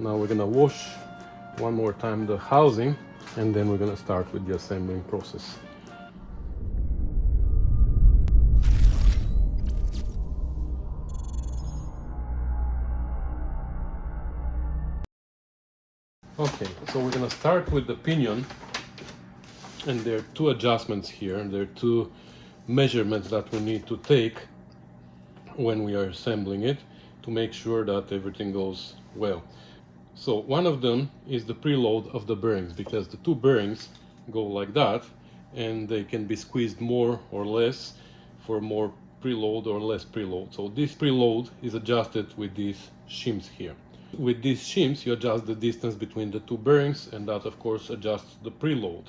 Now we're gonna wash one more time the housing, and then we're gonna start with the assembling process. Okay, so we're gonna start with the pinion, and there are two adjustments here. There are two measurements that we need to take when we are assembling it to make sure that everything goes well. So one of them is the preload of the bearings, because the two bearings go like that and they can be squeezed more or less for more preload or less preload. So this preload is adjusted with these shims here. With these shims you adjust the distance between the two bearings, and that of course adjusts the preload.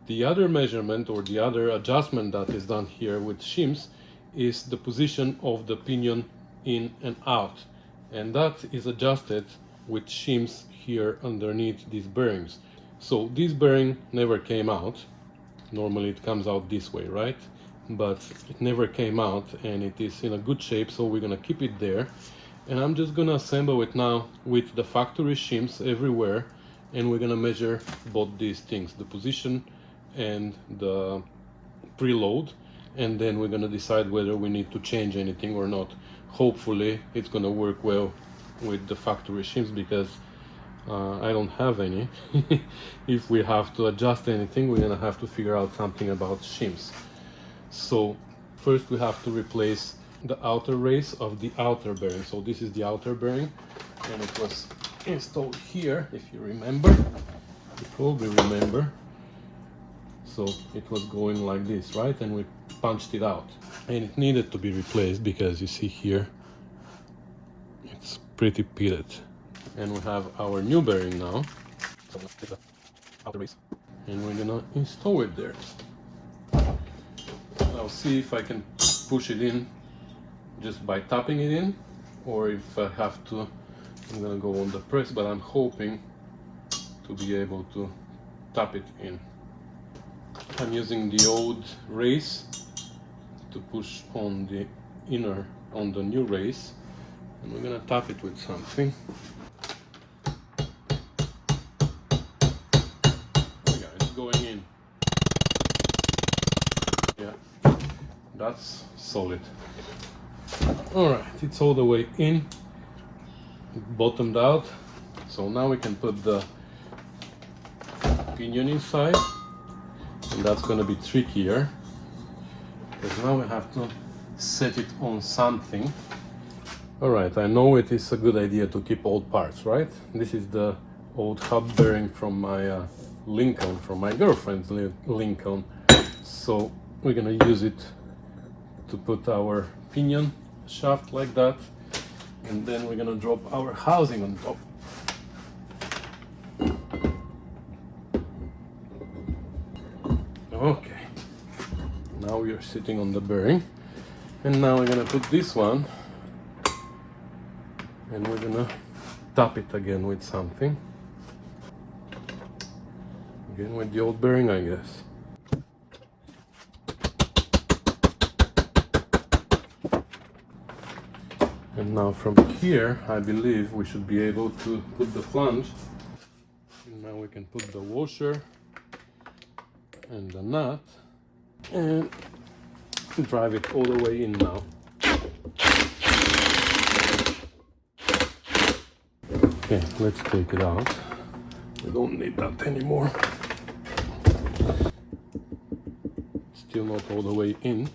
The other measurement or the other adjustment that is done here with shims is the position of the pinion in and out, and that is adjusted with shims here underneath these bearings. So this bearing never came out. Normally it comes out this way, right? But it never came out, and it is in a good shape, so we're gonna keep it there. And I'm just gonna assemble it now with the factory shims everywhere, and we're gonna measure both these things, the position and the preload, and then we're gonna decide whether we need to change anything or not. Hopefully it's gonna work well with the factory shims, because I don't have any. If we have to adjust anything, we're gonna have to figure out something about shims. So first we have to replace the outer race of the outer bearing. So this is the outer bearing, and it was installed here, if you remember. You probably remember. So it was going like this, right? And we punched it out, and it needed to be replaced because you see here it's pretty pitted. And we have our new bearing now. So let's take the outer race, and we're gonna install it there. I'll see if I can push it in just by tapping it in, or if I have to, I'm gonna go on the press, but I'm hoping to be able to tap it in. I'm using the old race to push on the inner, on the new race, and we're gonna tap it with something. Oh yeah, it's going in. Yeah, that's solid. Alright, it's all the way in, it bottomed out, so now we can put the pinion inside, and that's going to be trickier, because now we have to set it on something. Alright, I know it is a good idea to keep old parts, right? This is the old hub bearing from my Lincoln, from my girlfriend's Lincoln, so we're going to use it to put our pinion shaft like that, and then we're gonna drop our housing on top. Okay, now we are sitting on the bearing, and now we're gonna put this one, and we're gonna tap it again with something, again with the old bearing, I guess. And now from here, I believe we should be able to put the flange. And now we can put the washer and the nut and drive it all the way in now. Okay, let's take it out. We don't need that anymore. Still not all the way in,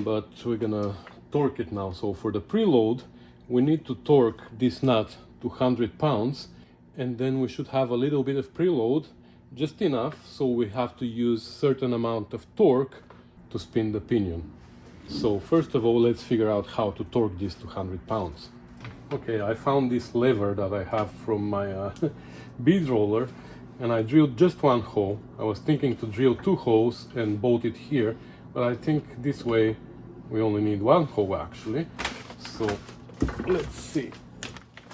but we're gonna torque it now. So for the preload, we need to torque this nut to 100 pounds, and then we should have a little bit of preload, just enough, so we have to use certain amount of torque to spin the pinion. So first of all, let's figure out how to torque this to 100 pounds. Okay, I found this lever that I have from my bead roller, and I drilled just one hole. I was thinking to drill 2 holes and bolt it here, but I think this way we only need 1 hole actually. So let's see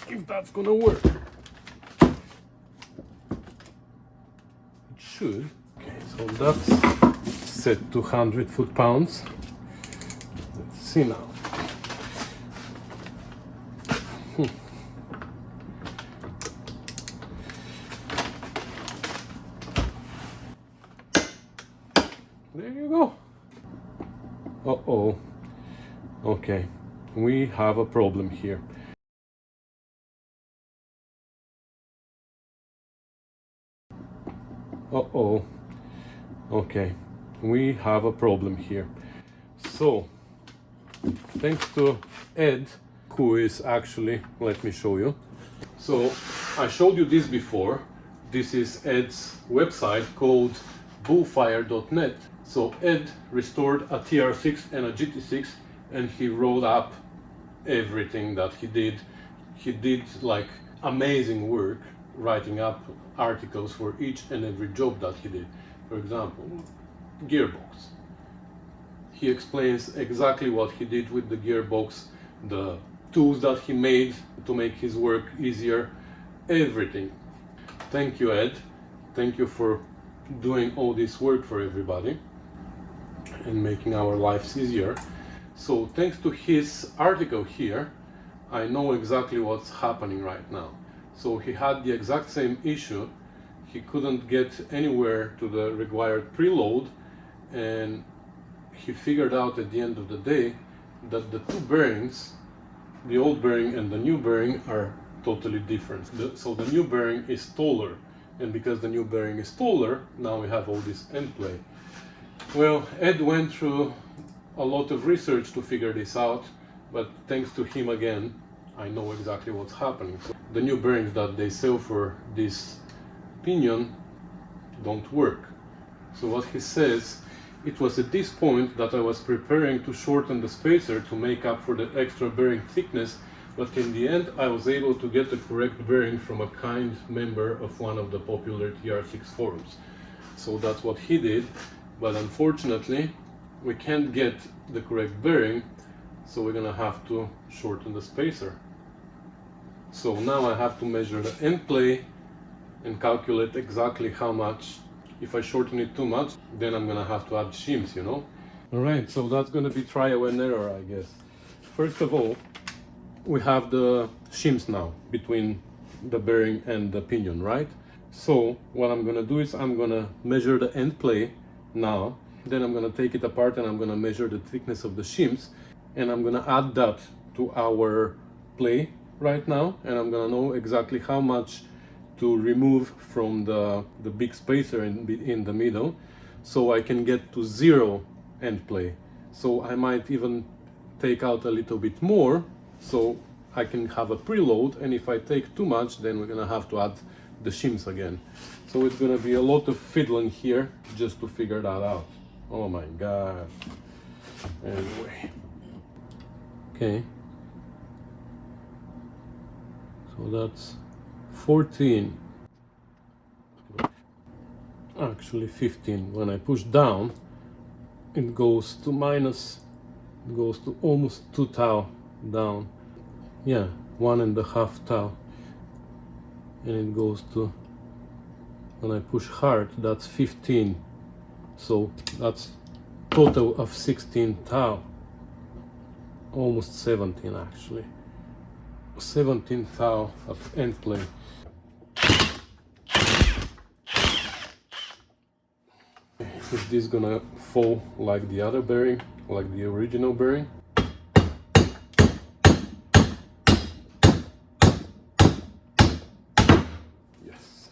if that's gonna work. It should. Okay, so that's set to 100 foot-pounds. Let's see now. There you go. Uh-oh. Okay, we have a problem here. Uh-oh. Okay, we have a problem here. So, thanks to Ed, who is actually, let me show you. So, I showed you this before. This is Ed's website called bullfire.net. So Ed restored a TR6 and a GT6, and he wrote up everything that he did. He did like amazing work writing up articles for each and every job that he did. For example, gearbox. He explains exactly what he did with the gearbox, the tools that he made to make his work easier, everything. Thank you, Ed. Thank you for doing all this work for everybody and making our lives easier. So thanks to his article here, I know exactly what's happening right now. So he had the exact same issue. He couldn't get anywhere to the required preload, and he figured out at the end of the day that the two bearings, the old bearing and the new bearing, are totally different. So the new bearing is taller, and because the new bearing is taller, now we have all this end play. Well, Ed went through a lot of research to figure this out, but thanks to him again, I know exactly what's happening. So the new bearings that they sell for this Pinion don't work. So what he says, it was at this point that I was preparing to shorten the spacer to make up for the extra bearing thickness, but in the end I was able to get the correct bearing from a kind member of one of the popular TR6 forums. So that's what he did, but unfortunately we can't get the correct bearing, so we're gonna have to shorten the spacer. So now I have to measure the end play and calculate exactly how much. If I shorten it too much, then I'm gonna have to add shims, you know? Alright, so that's gonna be trial and error, I guess. First of all, we have the shims now between the bearing and the pinion, right? So what I'm gonna do is I'm gonna measure the end play now, then I'm gonna take it apart and I'm gonna measure the thickness of the shims, and I'm gonna add that to our play right now, and I'm gonna know exactly how much to remove from the big spacer in the middle, so I can get to zero end play. So I might even take out a little bit more, so I can have a preload, and if I take too much, then we're gonna have to add the shims again. So it's gonna be a lot of fiddling here just to figure that out. Oh my god. Anyway. Okay. So that's 14. Actually 15. When I push down, it goes to minus, it goes to almost 2 tau down. Yeah, 1.5 tau. And it goes to, when I push hard, that's 15. So that's total of 16 tau. Almost 17 actually. 17 tau of end play. Is this gonna fall like the other bearing, like the original bearing? Yes.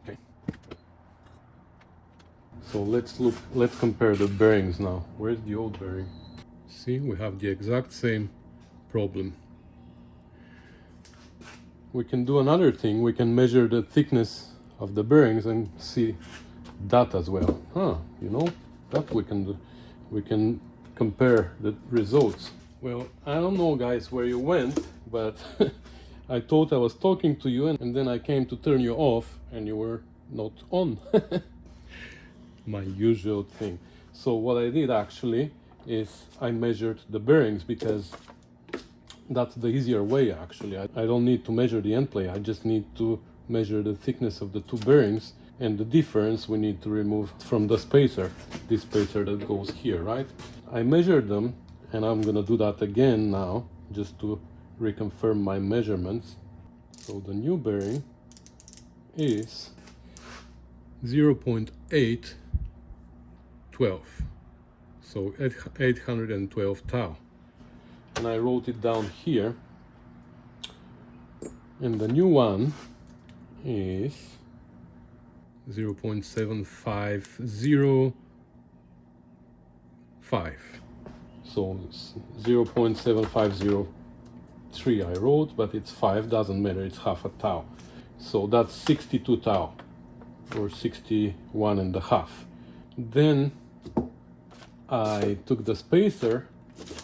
Okay. So let's compare the bearings now. Where's the old bearing? See, we have the exact same problem. We can do another thing. We can measure the thickness of the bearings and see that as well. You know, that we can do. We can compare the results. Well, I don't know, guys, where you went, but I thought I was talking to you, and then I came to turn you off and you were not on. My usual thing. So what I did actually is I measured the bearings, because that's the easier way actually. I don't need to measure the end play, I just need to measure the thickness of the two bearings, and the difference we need to remove from the spacer, this spacer that goes here, right? I measured them, and I'm gonna do that again now just to reconfirm my measurements. So the new bearing is 0.8 812. So 812 tau. And I wrote it down here. And the new one is 0.7505. So it's 0.7503 I wrote, but it's 5, doesn't matter, it's half a tau. So that's 62 tau, or 61 and a half. Then I took the spacer,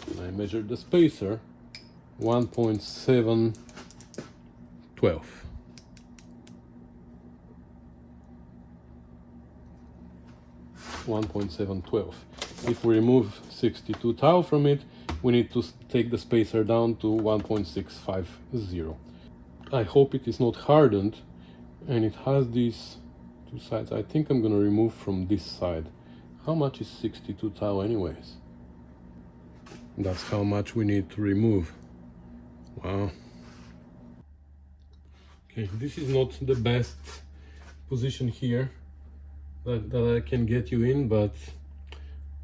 and I measured the spacer, 1.712. 1.712. If we remove 62 tau from it, we need to take the spacer down to 1.650. I hope it is not hardened, and it has these two sides. I think I'm gonna remove from this side. How much is 62 tau anyways? That's how much we need to remove. Wow. Okay, this is not the best position here that I can get you in, but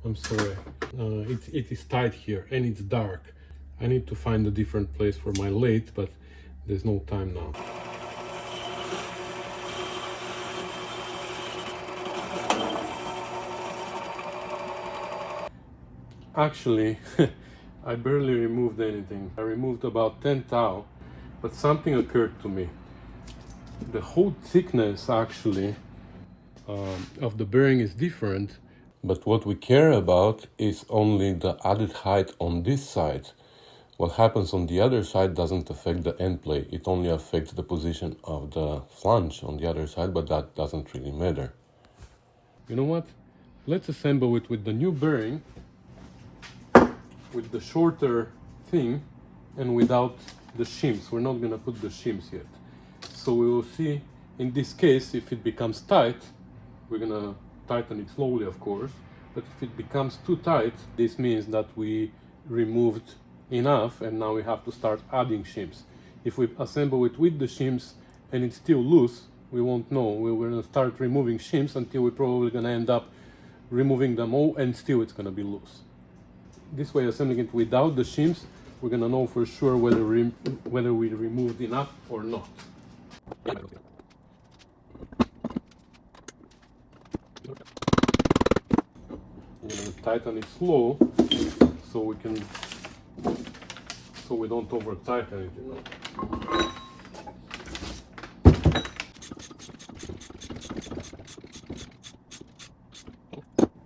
I'm sorry. It is tight here and it's dark. I need to find a different place for my lathe, but there's no time now. Actually, I barely removed anything. I removed about 10 tau, but something occurred to me. The whole thickness actually of the bearing is different, but what we care about is only the added height on this side. What happens on the other side doesn't affect the end plate. It only affects the position of the flange on the other side, but that doesn't really matter. You know what? Let's assemble it with the new bearing, with the shorter thing, and without the shims. We're not gonna put the shims yet. So we will see in this case if it becomes tight. We're gonna tighten it slowly, of course, but if it becomes too tight, this means that we removed enough and now we have to start adding shims. If we assemble it with the shims and it's still loose, we won't know. We're gonna start removing shims until we're probably gonna end up removing them all and still it's gonna be loose. This way, assembling it without the shims, we're gonna know for sure whether we removed enough or not. We're gonna tighten it slow so we don't over tighten it, you know.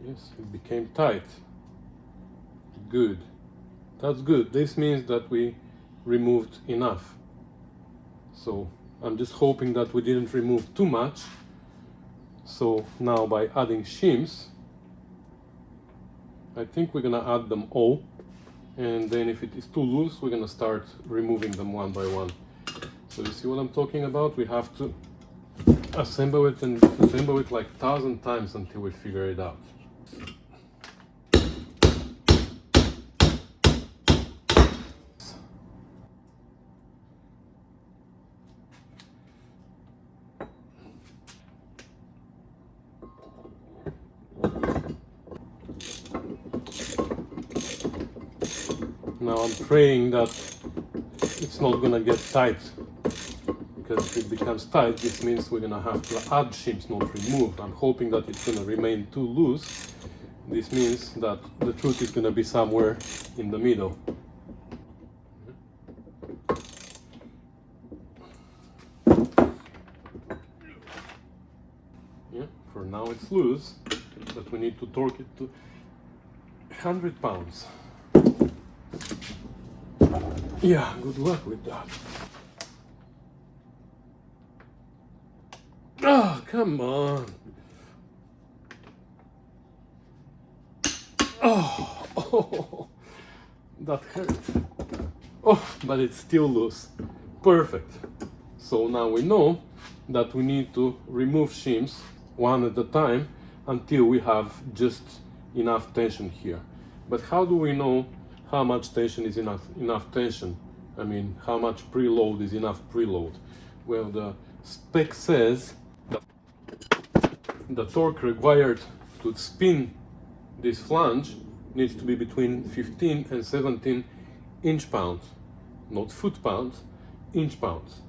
Yes, it became tight. Good. That's good. This means that we removed enough. So I'm just hoping that we didn't remove too much. So now by adding shims, I think we're gonna add them all, and then if it is too loose, we're gonna start removing them one by one. So you see what I'm talking about? We have to assemble it and disassemble it like 1,000 times until we figure it out. Now I'm praying that it's not gonna get tight, because if it becomes tight, this means we're gonna have to add shims, not remove. I'm hoping that it's gonna remain too loose. This means that the truth is gonna be somewhere in the middle. Yeah, for now it's loose, but we need to torque it to 100 pounds. Yeah, good luck with that. Oh, come on. Oh, that hurt. Oh, but it's still loose. Perfect. So now we know that we need to remove shims one at a time until we have just enough tension here. But how do we know how much tension is enough tension? I mean, how much preload is enough preload? Well, the spec says that the torque required to spin this flange needs to be between 15 and 17 inch-pounds, not foot-pounds, inch-pounds.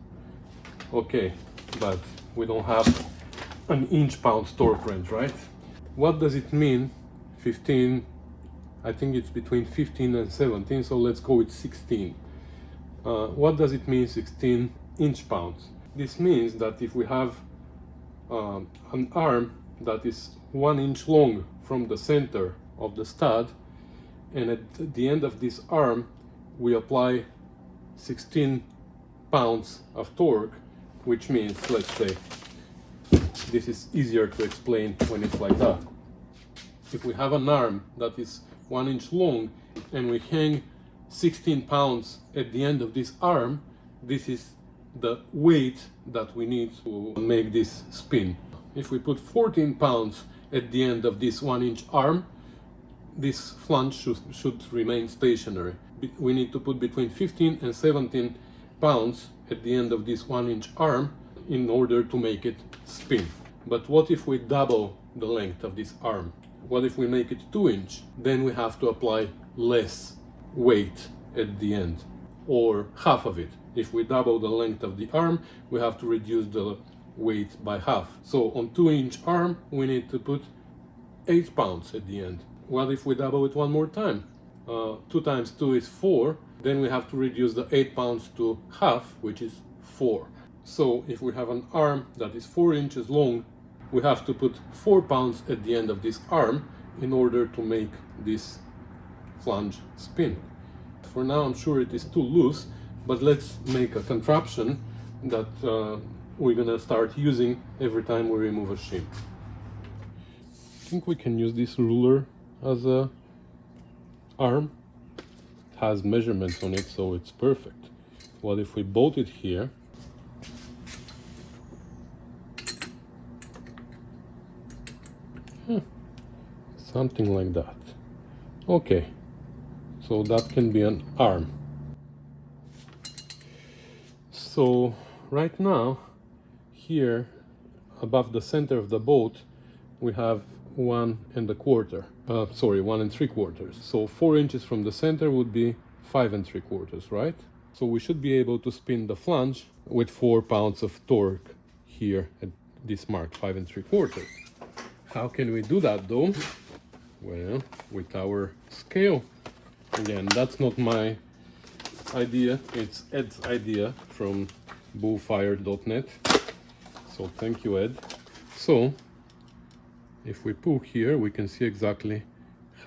Okay, but we don't have an inch-pound torque wrench, right? What does it mean? 15, I think it's between 15 and 17, so let's go with 16. What does it mean 16 inch-pounds? This means that if we have an arm that is 1 inch long from the center of the stud, and at the end of this arm we apply 16 pounds of torque, which means, let's say, this is easier to explain when it's like that. If we have an arm that is 1 inch long and we hang 16 pounds at the end of this arm, this is the weight that we need to make this spin. If we put 14 pounds at the end of this 1 inch arm, this flange should remain stationary. We need to put between 15 and 17 pounds at the end of this 1 inch arm in order to make it spin. But what if we double the length of this arm? What if we make it 2 inch? Then we have to apply less weight at the end, or half of it. If we double the length of the arm, we have to reduce the weight by half. So on 2 inch arm, we need to put 8 pounds at the end. What if we double it one more time? 2 times 2 is 4. Then we have to reduce the 8 pounds to half, which is 4. So if we have an arm that is 4 inches long, we have to put 4 pounds at the end of this arm in order to make this flange spin. For now, I'm sure it is too loose, but let's make a contraption that we're gonna start using every time we remove a shim. I think we can use this ruler as a arm. It has measurements on it, so it's perfect. What if we bolt it here? Something like that. Okay, so that can be an arm. So right now, here above the center of the bolt, we have 1 1/4. 1 3/4. So 4 inches from the center would be 5 3/4, right? So we should be able to spin the flange with 4 pounds of torque here at this mark, 5 3/4. How can we do that though? Well, with our scale. Again, that's not my idea, it's Ed's idea from bullfire.net. So thank you, Ed. So if we pull here, we can see exactly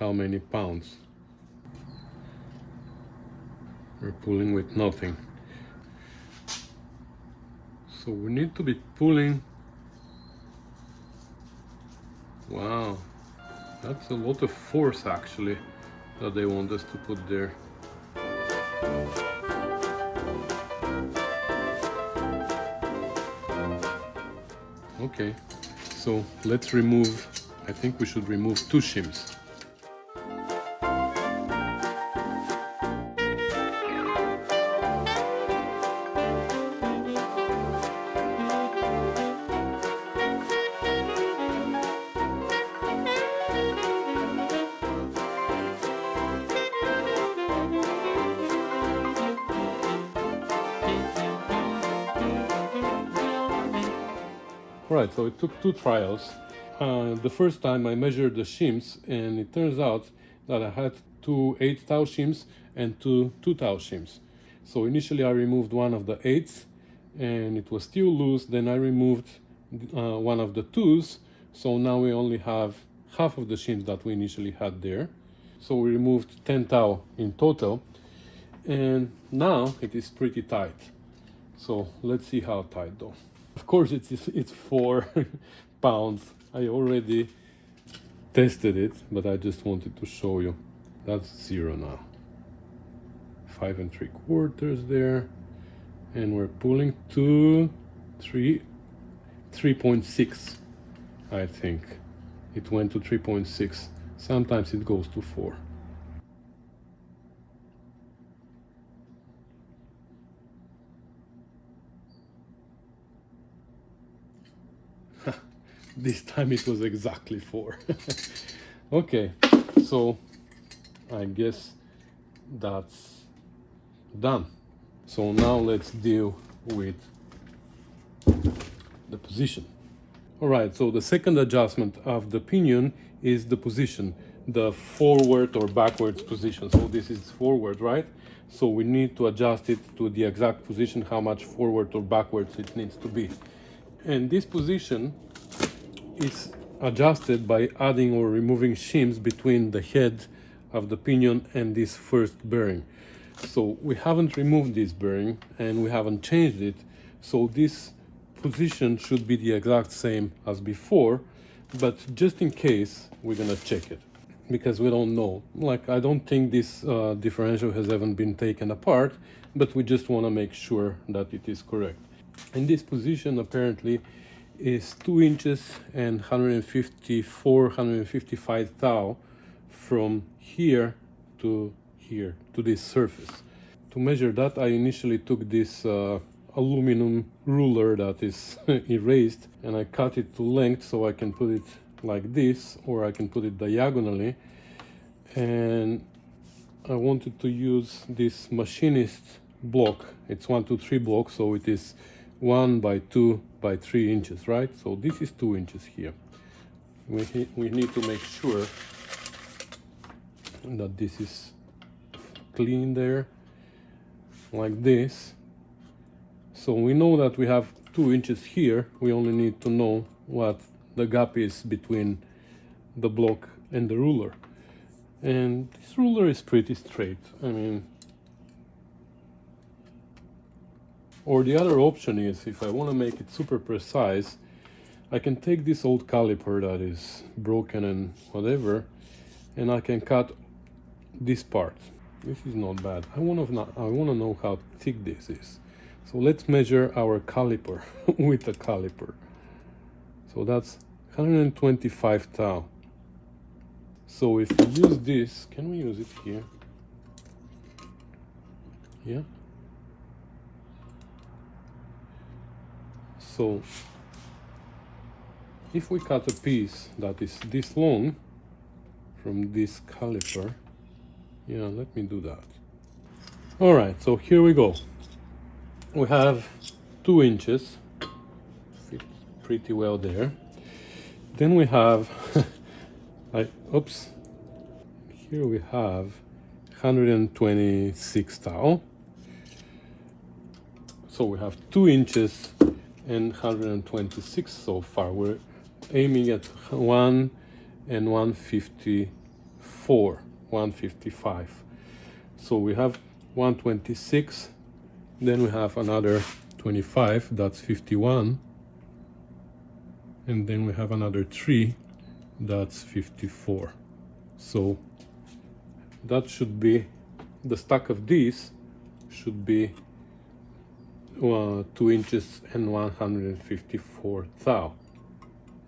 how many pounds. We're pulling with nothing. So we need to be pulling. Wow, that's a lot of force actually that they want us to put there. Okay, so let's remove, I think we should remove 2 shims. Right, so it took 2 trials. The first time I measured the shims, and it turns out that I had 2 8-thou shims and 2 2-thou shims. So initially I removed one of the 8s and it was still loose. Then I removed one of the 2s, so now we only have half of the shims that we initially had there. So we removed 10 thou in total, and now it is pretty tight. So let's see how tight though. Of course it's 4 pounds. I already tested it, but I just wanted to show you. That's 0 now. 5 3/4 there, and we're pulling to 3.6. I think it went to 3.6. Sometimes it goes to 4. This time it was exactly 4. Okay, so I guess that's done. So now let's deal with the position. All right, so the second adjustment of the pinion is the position, the forward or backwards position. So this is forward, right? So we need to adjust it to the exact position, how much forward or backwards it needs to be. And this position is adjusted by adding or removing shims between the head of the pinion and this first bearing. So we haven't removed this bearing and we haven't changed it, so this position should be the exact same as before, but just in case we're gonna check it because we don't know. Like, I don't think this differential has ever been taken apart, but we just want to make sure that it is correct. And this position apparently is 2 inches and 155 thou from here to this surface. To measure that, I initially took this aluminum ruler that is erased and I cut it to length so I can put it like this, or I can put it diagonally. And I wanted to use this machinist block. It's 1, 2, 3 block, so it is 1 by 2 by 3 inches, right? So this is 2 inches here. We need to make sure that this is clean there, like this. So we know that we have 2 inches here. We only need to know what the gap is between the block and the ruler. And this ruler is pretty straight. I mean, or the other option is, if I want to make it super precise, I can take this old caliper that is broken and whatever, and I can cut this part. This is not bad. I want to know how thick this is. So let's measure our caliper with a caliper. So that's 125 thou. So if we use this, can we use it here? Yeah. So if we cut a piece that is this long from this caliper, yeah, let me do that. All right, so here we go. We have 2 inches, fit pretty well there. Then we have, here we have 126 thou. So we have 2 inches and 126 so far. We're aiming at 1 and 154, 155. So we have 126, then we have another 25, that's 51, and then we have another 3, that's 54. So that should be, the stack of these should be 2 inches and 154 thou.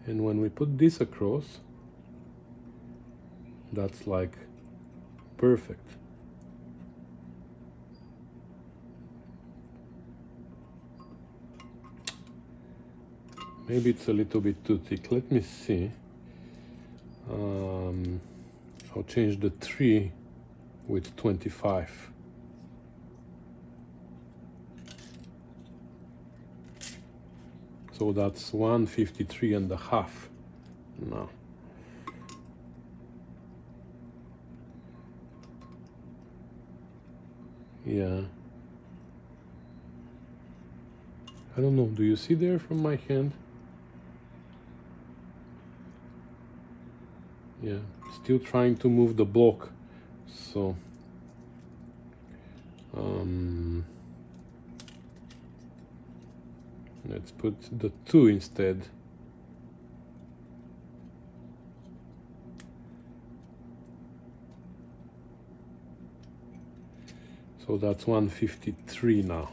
And when we put this across, that's like perfect. Maybe it's a little bit too thick. Let me see. I'll change the 3 with 25. So that's 153 and a half now. Yeah. I don't know, do you see there from my hand? Yeah, still trying to move the block, so let's put the 2 instead. So that's 153 now.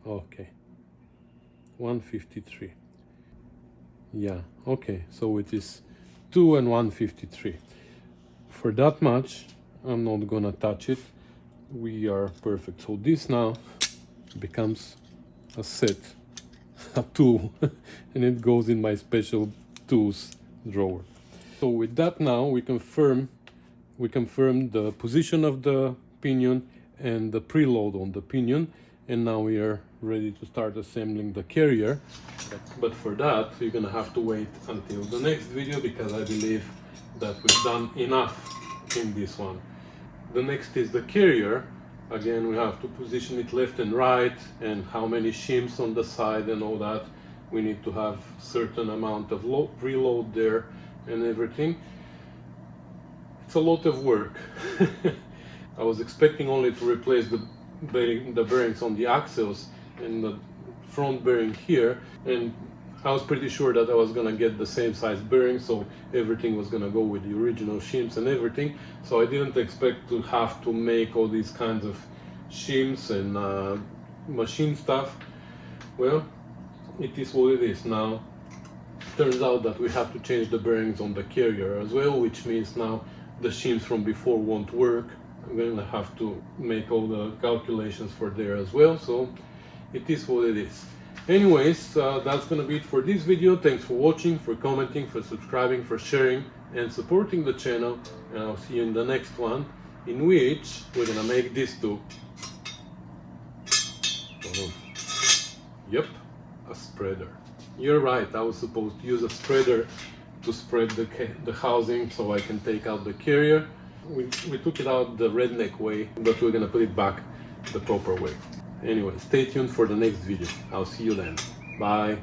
Okay, 153. Yeah, okay, so it is 2 and 153. For that much, I'm not gonna touch it. We are perfect. So this now becomes a set, a tool, and it goes in my special tools drawer. So with that now we confirm the position of the pinion and the preload on the pinion, and now we are ready to start assembling the carrier. But for that you're gonna have to wait until the next video, because I believe that we've done enough in this one. The next is the carrier. Again, we have to position it left and right, and how many shims on the side and all that. We need to have certain amount of preload there and everything. It's a lot of work. I was expecting only to replace the bearings on the axles and the front bearing here, and I was pretty sure that I was gonna get the same size bearing, so everything was gonna go with the original shims and everything. So I didn't expect to have to make all these kinds of shims and machine stuff. Well, it is what it is now. Turns out that we have to change the bearings on the carrier as well, which means now the shims from before won't work. I'm gonna have to make all the calculations for there as well, so it is what it is. Anyways, that's gonna be it for this video. Thanks for watching, for commenting, for subscribing, for sharing and supporting the channel, and I'll see you in the next one, in which we're gonna make this too. Yep, a spreader. You're right, I was supposed to use a spreader to spread the housing so I can take out the carrier. We took it out the redneck way, but we're gonna put it back the proper way. Anyway, stay tuned for the next video. I'll see you then. Bye.